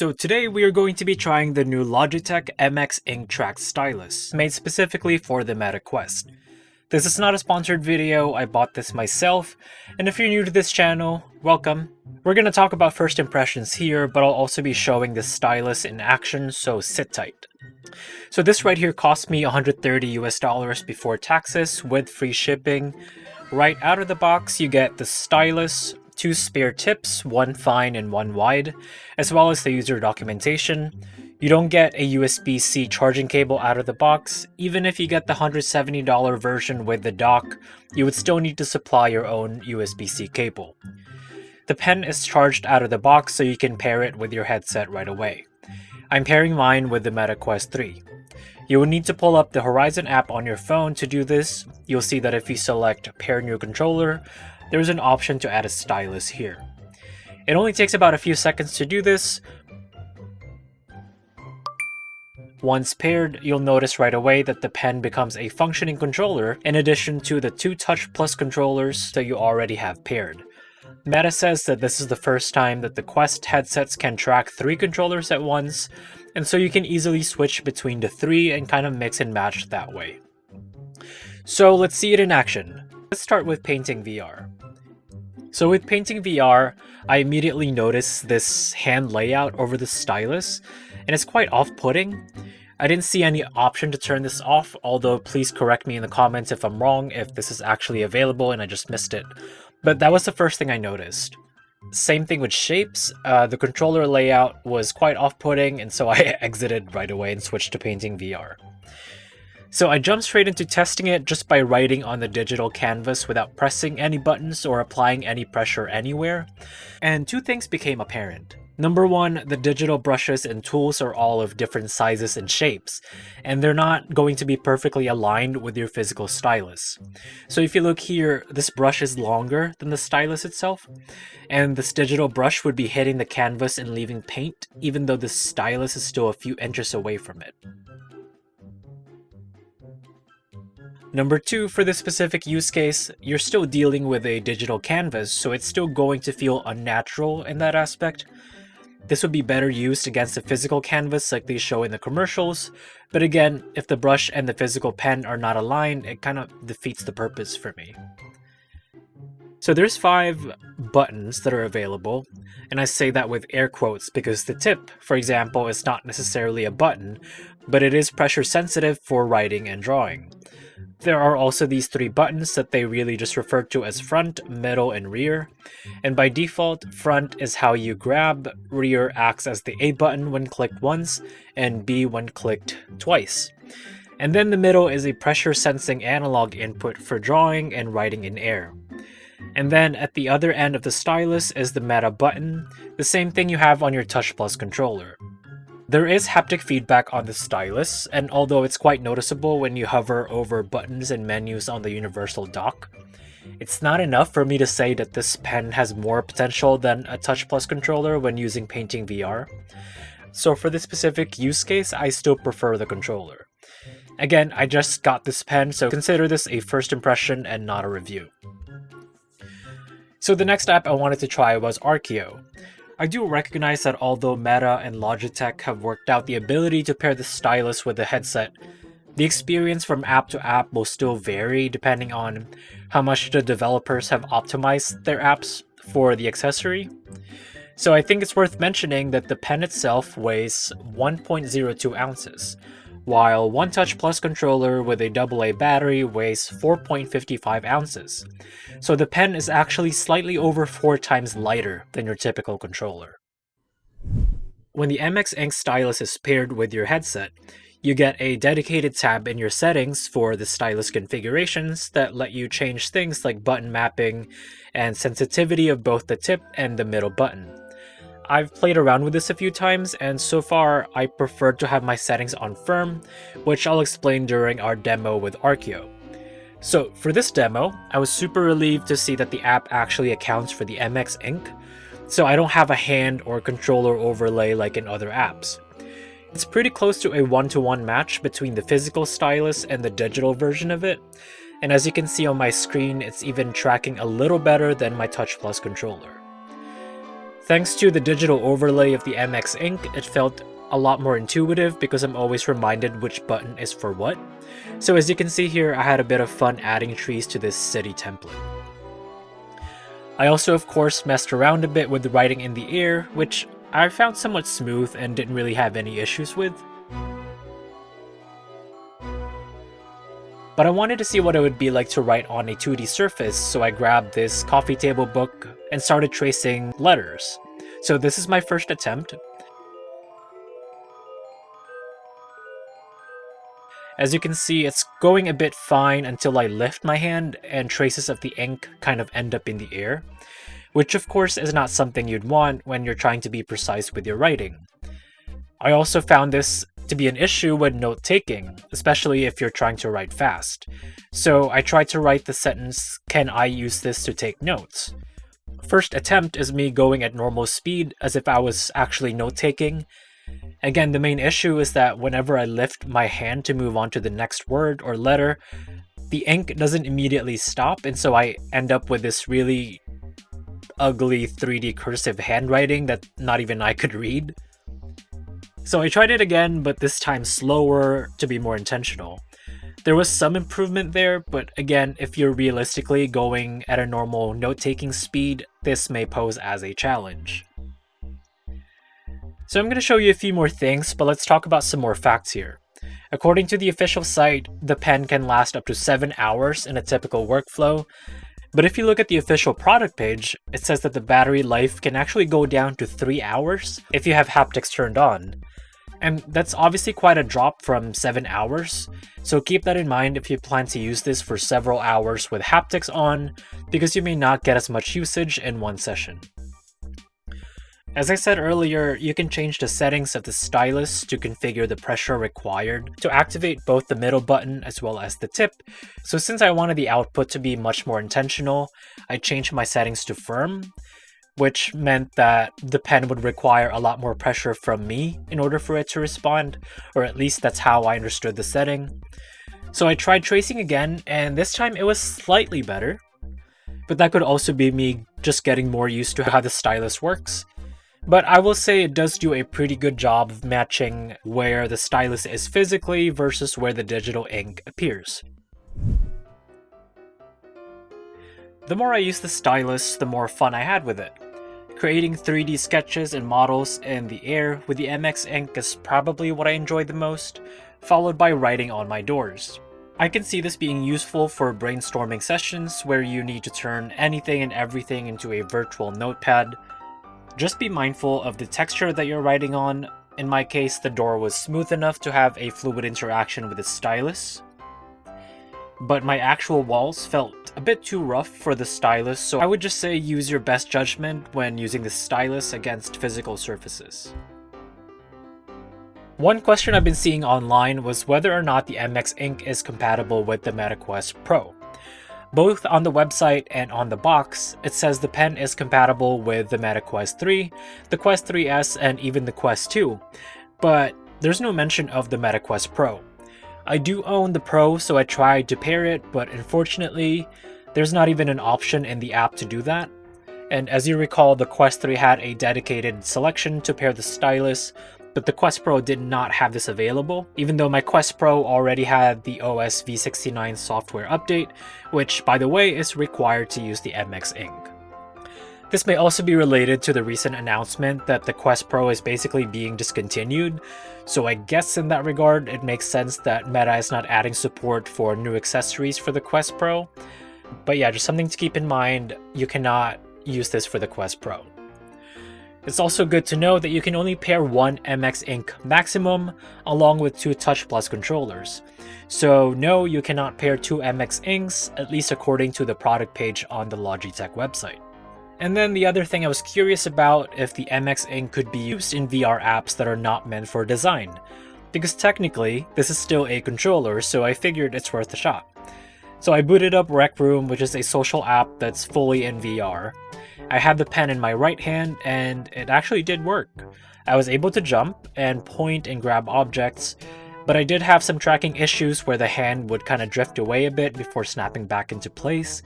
So today we are going to be trying the new Logitech MX Ink Track Stylus, made specifically for the Meta Quest. This is not a sponsored video, I bought this myself, and if you're new to this channel, welcome. We're going to talk about first impressions here, but I'll also be showing the stylus in action, so sit tight. So this right here cost me $130 before taxes with free shipping. Right out of the box you get the stylus, 2 spare tips, 1 fine and 1 wide, as well as the user documentation. You don't get a USB-C charging cable out of the box. Even if you get the $170 version with the dock, you would still need to supply your own USB-C cable. The pen is charged out of the box so you can pair it with your headset right away. I'm pairing mine with the Meta Quest 3. You will need to pull up the Horizon app on your phone to do this. You'll see that if you select Pair New Controller, there's an option to add a stylus here. It only takes about a few seconds to do this. Once paired, you'll notice right away that the pen becomes a functioning controller in addition to the 2 Touch Plus controllers that you already have paired. Meta says that this is the first time that the Quest headsets can track 3 controllers at once, and so you can easily switch between the 3 and kind of mix and match that way. So let's see it in action. Let's start with Painting VR. So with Painting VR, I immediately noticed this hand layout over the stylus, and it's quite off-putting. I didn't see any option to turn this off, although please correct me in the comments if I'm wrong, if this is actually available and I just missed it. But that was the first thing I noticed. Same thing with shapes. The controller layout was quite off-putting, and so I exited right away and switched to Painting VR. So I jumped straight into testing it just by writing on the digital canvas without pressing any buttons or applying any pressure anywhere, and 2 things became apparent. Number 1, the digital brushes and tools are all of different sizes and shapes, and they're not going to be perfectly aligned with your physical stylus. So if you look here, this brush is longer than the stylus itself, and this digital brush would be hitting the canvas and leaving paint, even though the stylus is still a few inches away from it. Number 2, for this specific use case, you're still dealing with a digital canvas, so it's still going to feel unnatural in that aspect. This would be better used against a physical canvas like they show in the commercials, but again, if the brush and the physical pen are not aligned, it kind of defeats the purpose for me. So there's 5 buttons that are available, and I say that with air quotes because the tip, for example, is not necessarily a button, but it is pressure sensitive for writing and drawing. There are also these 3 buttons that they really just refer to as front, middle, and rear. And by default, front is how you grab, rear acts as the A button when clicked once, and B when clicked twice. And then the middle is a pressure sensing analog input for drawing and writing in air. And then at the other end of the stylus is the Meta button, the same thing you have on your Touch Plus controller. There is haptic feedback on the stylus, and although it's quite noticeable when you hover over buttons and menus on the universal dock, it's not enough for me to say that this pen has more potential than a Touch Plus controller when using Painting VR. So for this specific use case, I still prefer the controller. Again, I just got this pen, so consider this a first impression and not a review. So the next app I wanted to try was Arkio. I do recognize that although Meta and Logitech have worked out the ability to pair the stylus with the headset, the experience from app to app will still vary depending on how much the developers have optimized their apps for the accessory. So I think it's worth mentioning that the pen itself weighs 1.02 ounces, while one Touch Plus controller with a AA battery weighs 4.55 ounces. So the pen is actually slightly over 4 times lighter than your typical controller. When the MX Ink stylus is paired with your headset, you get a dedicated tab in your settings for the stylus configurations that let you change things like button mapping and sensitivity of both the tip and the middle button. I've played around with this a few times, and so far I prefer to have my settings on firm, which I'll explain during our demo with Arkio. So for this demo, I was super relieved to see that the app actually accounts for the MX Ink, so I don't have a hand or controller overlay like in other apps. It's pretty close to a 1-to-1 match between the physical stylus and the digital version of it, and as you can see on my screen, it's even tracking a little better than my Touch Plus controller. Thanks to the digital overlay of the MX ink, it felt a lot more intuitive because I'm always reminded which button is for what. So as you can see here, I had a bit of fun adding trees to this city template. I also of course messed around a bit with the writing in the air, which I found somewhat smooth and didn't really have any issues with. But I wanted to see what it would be like to write on a 2D surface, so I grabbed this coffee table book and started tracing letters. So this is my first attempt. As you can see, it's going a bit fine until I lift my hand and traces of the ink kind of end up in the air, which of course is not something you'd want when you're trying to be precise with your writing. I also found this to be an issue with note-taking, especially if you're trying to write fast. So I tried to write the sentence, "Can I use this to take notes?" First attempt is me going at normal speed as if I was actually note-taking. Again, the main issue is that whenever I lift my hand to move on to the next word or letter, the ink doesn't immediately stop, and so I end up with this really ugly 3D cursive handwriting that not even I could read. So I tried it again, but this time slower to be more intentional. There was some improvement there, but again, if you're realistically going at a normal note-taking speed, this may pose as a challenge. So I'm going to show you a few more things, but let's talk about some more facts here. According to the official site, the pen can last up to 7 hours in a typical workflow, but if you look at the official product page, it says that the battery life can actually go down to 3 hours if you have haptics turned on. And that's obviously quite a drop from 7 hours, so keep that in mind if you plan to use this for several hours with haptics on, because you may not get as much usage in one session. As I said earlier, you can change the settings of the stylus to configure the pressure required to activate both the middle button as well as the tip. So since I wanted the output to be much more intentional, I changed my settings to firm, which meant that the pen would require a lot more pressure from me in order for it to respond, or at least that's how I understood the setting. So I tried tracing again, and this time it was slightly better, but that could also be me just getting more used to how the stylus works. But I will say it does do a pretty good job of matching where the stylus is physically versus where the digital ink appears. The more I used the stylus, the more fun I had with it. Creating 3D sketches and models in the air with the MX ink is probably what I enjoy the most, followed by writing on my doors. I can see this being useful for brainstorming sessions where you need to turn anything and everything into a virtual notepad. Just be mindful of the texture that you're writing on. In my case, the door was smooth enough to have a fluid interaction with the stylus, but my actual walls felt a bit too rough for the stylus, so I would just say use your best judgment when using the stylus against physical surfaces. One question I've been seeing online was whether or not the MX ink is compatible with the MetaQuest Pro. Both on the website and on the box, it says the pen is compatible with the MetaQuest 3, the Quest 3S, and even the Quest 2, but there's no mention of the MetaQuest Pro. I do own the Pro, so I tried to pair it, but unfortunately, there's not even an option in the app to do that. And as you recall, the Quest 3 had a dedicated selection to pair the stylus, but the Quest Pro did not have this available, even though my Quest Pro already had the OS v69 software update, which, by the way, is required to use the MX ink. This may also be related to the recent announcement that the Quest Pro is basically being discontinued, so I guess in that regard it makes sense that Meta is not adding support for new accessories for the Quest Pro. But yeah, just something to keep in mind, you cannot use this for the Quest Pro. It's also good to know that you can only pair one MX ink maximum, along with 2 Touch Plus controllers. So no, you cannot pair 2 MX inks, at least according to the product page on the Logitech website. And then the other thing I was curious about if the MX ink could be used in VR apps that are not meant for design, because technically this is still a controller, so I figured it's worth a shot. So I booted up Rec Room, which is a social app that's fully in VR. I had the pen in my right hand, and it actually did work. I was able to jump and point and grab objects, but I did have some tracking issues where the hand would kind of drift away a bit before snapping back into place.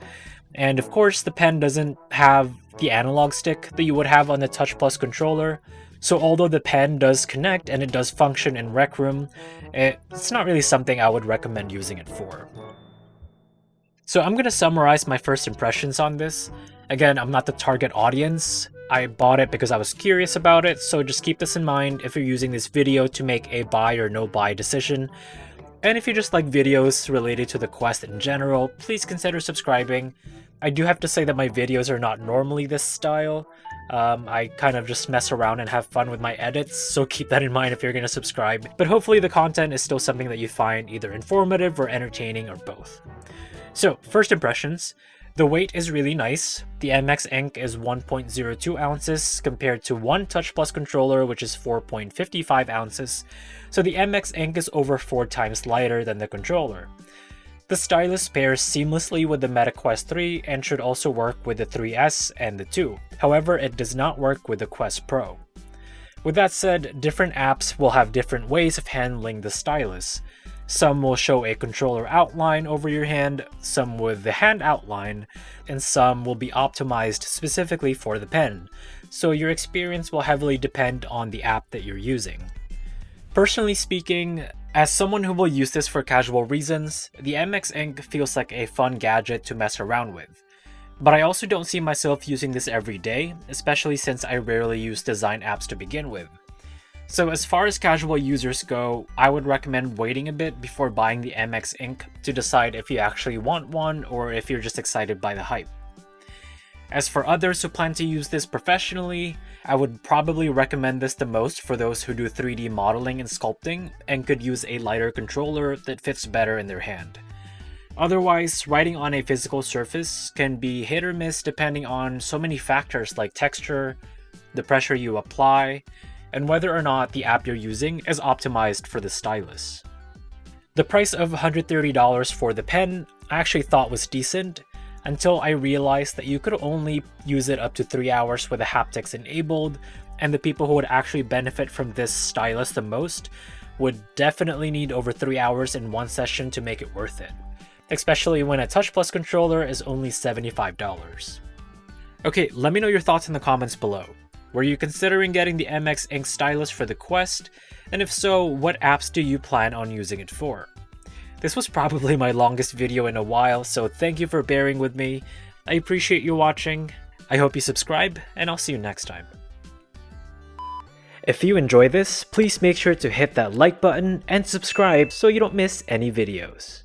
And of course, the pen doesn't have the analog stick that you would have on the Touch Plus controller. So although the pen does connect and it does function in Rec Room, it's not really something I would recommend using it for. So I'm going to summarize my first impressions on this. Again, I'm not the target audience. I bought it because I was curious about it, so just keep this in mind if you're using this video to make a buy or no buy decision. And if you just like videos related to the Quest in general, please consider subscribing. I do have to say that my videos are not normally this style. I kind of just mess around and have fun with my edits, so keep that in mind if you're going to subscribe. But hopefully the content is still something that you find either informative or entertaining or both. So, first impressions. The weight is really nice. The MX Ink is 1.02 ounces compared to one Touch Plus controller, which is 4.55 ounces. So the MX Ink is over 4 times lighter than the controller. The stylus pairs seamlessly with the Meta Quest 3 and should also work with the 3S and the 2. However, it does not work with the Quest Pro. With that said, different apps will have different ways of handling the stylus. Some will show a controller outline over your hand, some with the hand outline, and some will be optimized specifically for the pen, so your experience will heavily depend on the app that you're using. Personally speaking, as someone who will use this for casual reasons, the MX Ink feels like a fun gadget to mess around with. But I also don't see myself using this every day, especially since I rarely use design apps to begin with. So as far as casual users go, I would recommend waiting a bit before buying the MX Ink to decide if you actually want one or if you're just excited by the hype. As for others who plan to use this professionally, I would probably recommend this the most for those who do 3D modeling and sculpting and could use a lighter controller that fits better in their hand. Otherwise, writing on a physical surface can be hit or miss depending on so many factors like texture, the pressure you apply, and whether or not the app you're using is optimized for the stylus. The price of $130 for the pen I actually thought was decent, until I realized that you could only use it up to 3 hours with the haptics enabled, and the people who would actually benefit from this stylus the most would definitely need over 3 hours in one session to make it worth it, especially when a Touch Plus controller is only $75. Okay, let me know your thoughts in the comments below. Were you considering getting the MX Ink stylus for the Quest? And if so, what apps do you plan on using it for? This was probably my longest video in a while, so thank you for bearing with me. I appreciate you watching. I hope you subscribe, and I'll see you next time. If you enjoy this, please make sure to hit that like button and subscribe so you don't miss any videos.